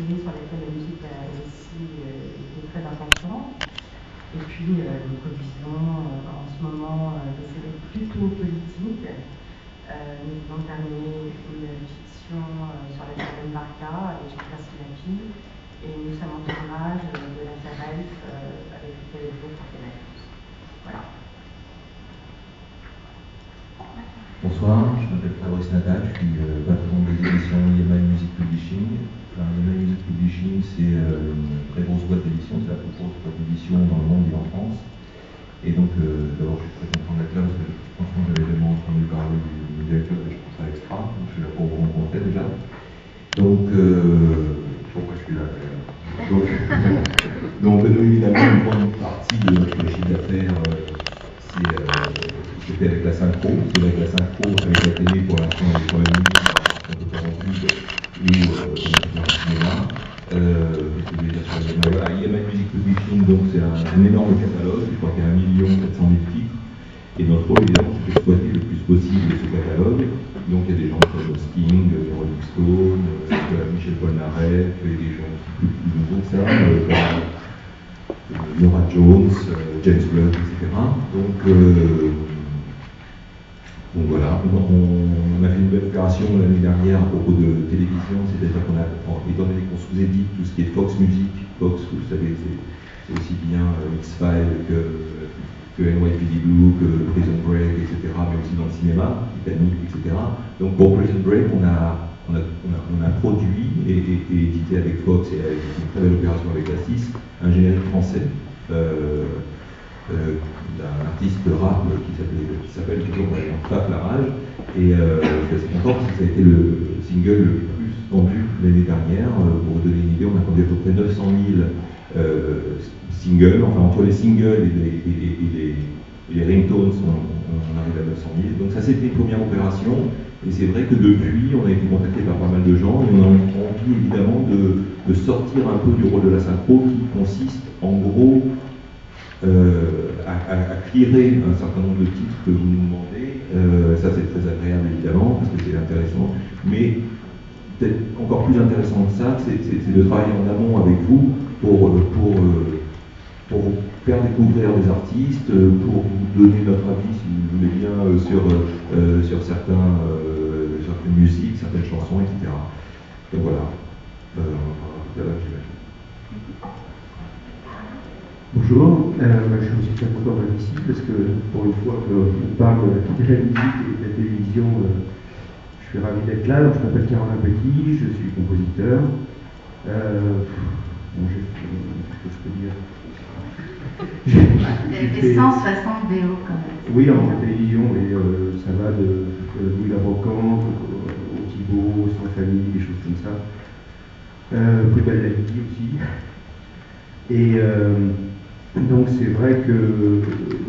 sujets sur lesquels la musique aussi est très importante. Et puis nous produisons en ce moment des séries plutôt politiques. Nous venons terminer une fiction sur la Capitaine Barca avec Gilles Silapi. Et nous sommes en tournage de la Sabelle avec lequel je partenaire. Voilà. Bonsoir, je m'appelle Fabrice Nadal, je suis patron des éditions EMI Music Publishing. EMI Music Publishing, c'est une très grosse boîte d'édition, c'est la plus grosse boîte d'édition dans le monde et en France. Et donc, d'abord, je suis très content d'être là parce que franchement, j'avais jamais entendu parler du directeur et je trouve ça extra. Donc, je suis là pour vous rencontrer déjà. Donc, pourquoi je suis là d'ailleurs donc, nous, évidemment, une grande partie de notre chiffre d'affaires, c'était avec la synchro. C'est avec la synchro, avec la télé, pour l'instant, on est pas émis, on peut faire en pub ou dans le cinéma. Voilà, EMI Music Publishing, donc c'est un énorme catalogue, je crois qu'il y a 1 700 000 titres. Et notre rôle, évidemment, c'est d'exploiter le plus possible ce catalogue. Donc il y a des gens comme Sting, Rolling Stone, Michel Polnareff, et des gens plus nouveaux que ça, comme Nora Jones, James Blunt, etc. Donc voilà, on a fait une belle opération l'année dernière à propos de télévision, c'est-à-dire qu'on a, étant donné qu'on sous-édite tout ce qui est Fox Music, Fox, vous savez, c'est aussi bien X-Files que NYPD Blue, que Prison Break, etc., mais aussi dans le cinéma, Titanic, etc. Donc pour Prison Break, on a produit et édité avec Fox et avec une très belle opération avec la 6, un générique français d'un artiste rap qui s'appelle toujours Faf la Rage. Et je suis assez content parce que ça a été le single le plus vendu l'année dernière. Pour vous donner une idée, on a vendu à peu près 900 000 singles, enfin entre les singles et les ringtones, on arrive à 900 000. Donc ça, c'était une première opération. Et c'est vrai que depuis, on a été contacté par pas mal de gens et on a envie évidemment de sortir un peu du rôle de la synchro qui consiste en gros à clearer un certain nombre de titres que vous nous demandez. Ça, c'est très agréable évidemment parce que c'est intéressant. Mais peut-être encore plus intéressant que ça, c'est de travailler en amont avec vous pour vous faire découvrir des artistes, pour vous donner notre avis, si vous voulez bien, sur certaines musiques, certaines chansons, etc. Donc voilà. Bonjour, je suis aussi très content d'être ici parce que pour une fois qu'on parle de la musique et de la télévision, je suis ravi d'être là. Alors, je m'appelle Caroline Petit, je suis compositeur. Qu'est-ce que je peux dire? Des 160 BO quand même. Oui, en télévision, et ça va de Louis la Brocante au Thibaut, Sans Famille, des choses comme ça. Plus belle la vie aussi. Et donc c'est vrai que,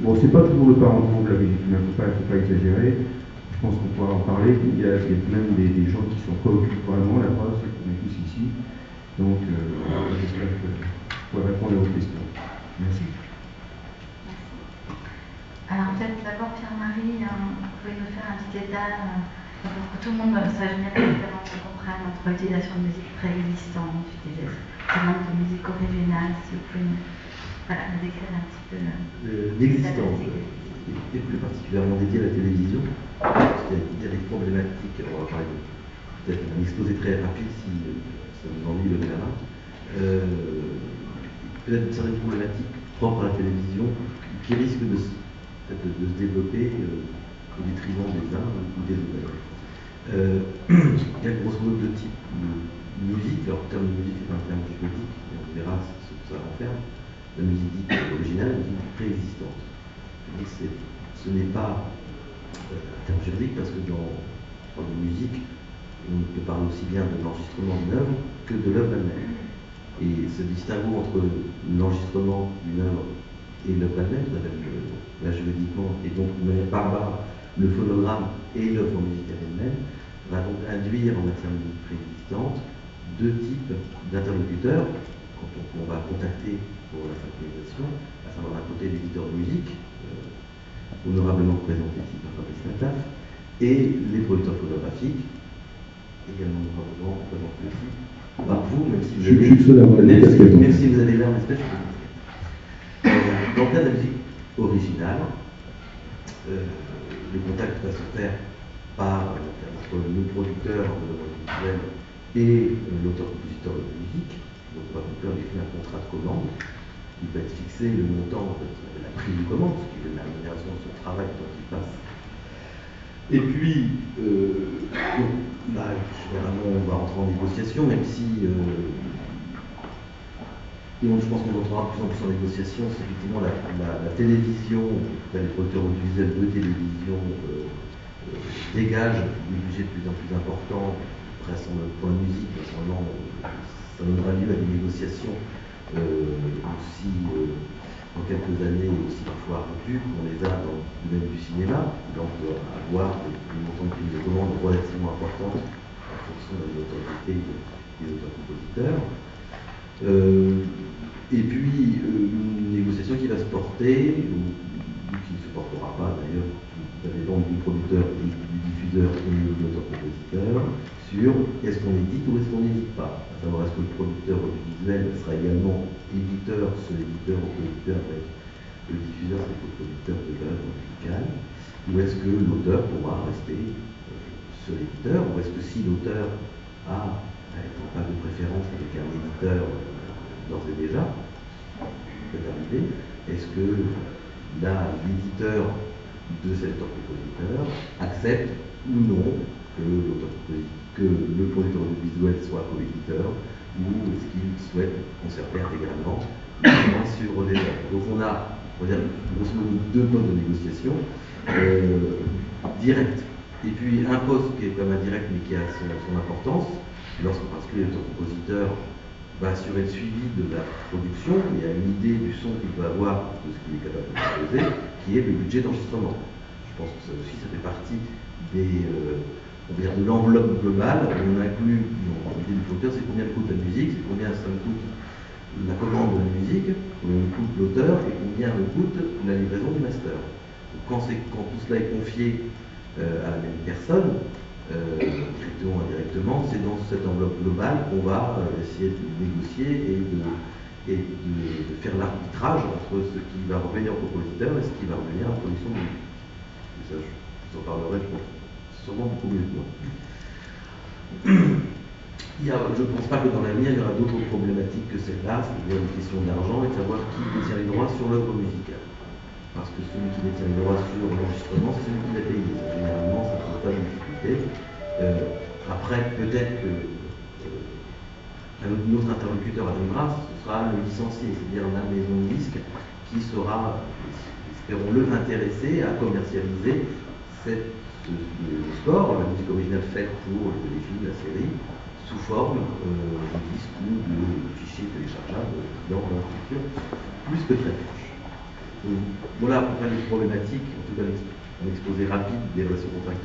bon, c'est pas toujours le parent pauvre la musique, il ne faut pas exagérer. Je pense qu'on pourra en parler. Il y a même des gens qui sont pas occupés vraiment, la preuve, c'est qu'on est tous ici. Donc j'espère que je pourrai répondre à vos questions. Merci. Alors peut-être d'abord Pierre-Marie, vous pouvez nous faire un petit état pour que tout le monde sache bien la différence qu'on comprenne entre l'utilisation de musique préexistante, l'utilisation de musique originale, si vous pouvez nous décrire un petit peu l'existence, et plus particulièrement dédiée à la télévision, parce qu'il y a des problématiques, on va parler peut-être un exposé très rapide si ça nous ennuie le terrain, peut-être certaines problématiques propres à la télévision qui risquent de se développer au détriment des uns ou des autres. Il y a grosso modo 2 types de musique. Alors, le terme de musique est un terme juridique, et on verra ce que ça renferme. La musique dite originale et la musique préexistante. Ce n'est pas un terme juridique parce que dans la musique, on peut parler aussi bien de l'enregistrement d'une œuvre que de l'œuvre elle-même. Et ce distinguo entre l'enregistrement d'une œuvre et l'œuvre elle-même, ça s'appelle là juridiquement, et donc de manière barbare, le phonogramme et l'œuvre musicale elle-même, va donc induire en matière de musique préexistante 2 types d'interlocuteurs quand on va contacter pour la synchronisation, à savoir d'un côté l'éditeur de musique, honorablement représenté ici par Fabrice Nataf, et les producteurs photographiques, également honorablement représentés ici par vous, même si vous Je suis avez, le seul à avoir même des si, casquettes. même si vous avez l'air d'espèce de casquette. Dans le cas de la musique originale, le contact va se faire entre le producteur de l'audiovisuel et l'auteur-compositeur de la musique. Donc on va conclure un contrat de commande. Il va être fixé le montant, la prix du commande, ce qui est la rémunération de son travail tant qu'il passe. Et puis, là, généralement, on va rentrer en négociation, même si donc, je pense qu'on entrera de plus en plus en négociation. C'est effectivement la télévision, les producteurs audiovisuels de télévision dégagent des budgets de plus en plus importants. Pour la musique, naturellement, ça donnera lieu à des négociations aussi en quelques années, aussi parfois réduites. On les a dans le domaine du cinéma, donc avoir des montants de commandes relativement importantes en fonction de la notoriété des auteurs-compositeurs. Et puis une négociation qui va se porter, ou qui ne se portera pas d'ailleurs, ça dépend du producteur, du diffuseur et de l'auteur-compositeur, sur est-ce qu'on édite ou est-ce qu'on n'édite pas. À savoir, est-ce que le producteur audiovisuel sera également éditeur, seul éditeur ou producteur avec le diffuseur, c'est le producteur de l'œuvre musicale, ou est-ce que l'auteur pourra rester seul éditeur, ou est-ce que si l'auteur a pas de préférence avec un éditeur d'ores et déjà, peut arriver, est-ce que l'éditeur de cet auteur-compositeur accepte ou non que le producteur audiovisuel soit co-éditeur, ou est-ce qu'il souhaite conserver intégralement sur les œuvres. Donc on a dire, grosso modo, deux modes de négociation, direct, et puis un poste qui est comme indirect mais qui a son importance, parce que l'auteur-compositeur va assurer le suivi de la production, il y a une idée du son qu'il peut avoir, de ce qu'il est capable de proposer, qui est le budget d'enregistrement. Je pense que ça aussi, ça fait partie de l'enveloppe globale, où on inclut, l'idée du producteur, c'est combien coûte la musique, c'est combien ça me coûte la commande de la musique, combien me coûte l'auteur, et combien me coûte la livraison du master. Donc, quand tout cela est confié à la même personne, directement ou indirectement, c'est dans cette enveloppe globale qu'on va essayer de négocier et de faire l'arbitrage entre ce qui va revenir au compositeur et ce qui va revenir à la production de musique. Et ça, je vous en parlerai, je pense, sûrement beaucoup mieux que moi. Je ne pense pas que dans l'avenir, il y aura d'autres problématiques que celle-là, c'est-à-dire une question d'argent et de savoir qui détient les droits sur l'œuvre musicale. Parce que celui qui détient les droits sur l'enregistrement, c'est celui qui l'a payé. Généralement, ça ne pose pas de difficulté. Après, peut-être que notre interlocuteur à Grâce, ce sera le licencié, c'est-à-dire la maison de disque qui sera, espérons-le, intéressée à commercialiser le score, la musique originale faite pour le téléfilm, la série, sous forme de disque ou de fichier téléchargeable dans un futur plus que très proche. Donc, voilà à peu près les problématiques, en tout cas un exposé rapide des relations contractuelles.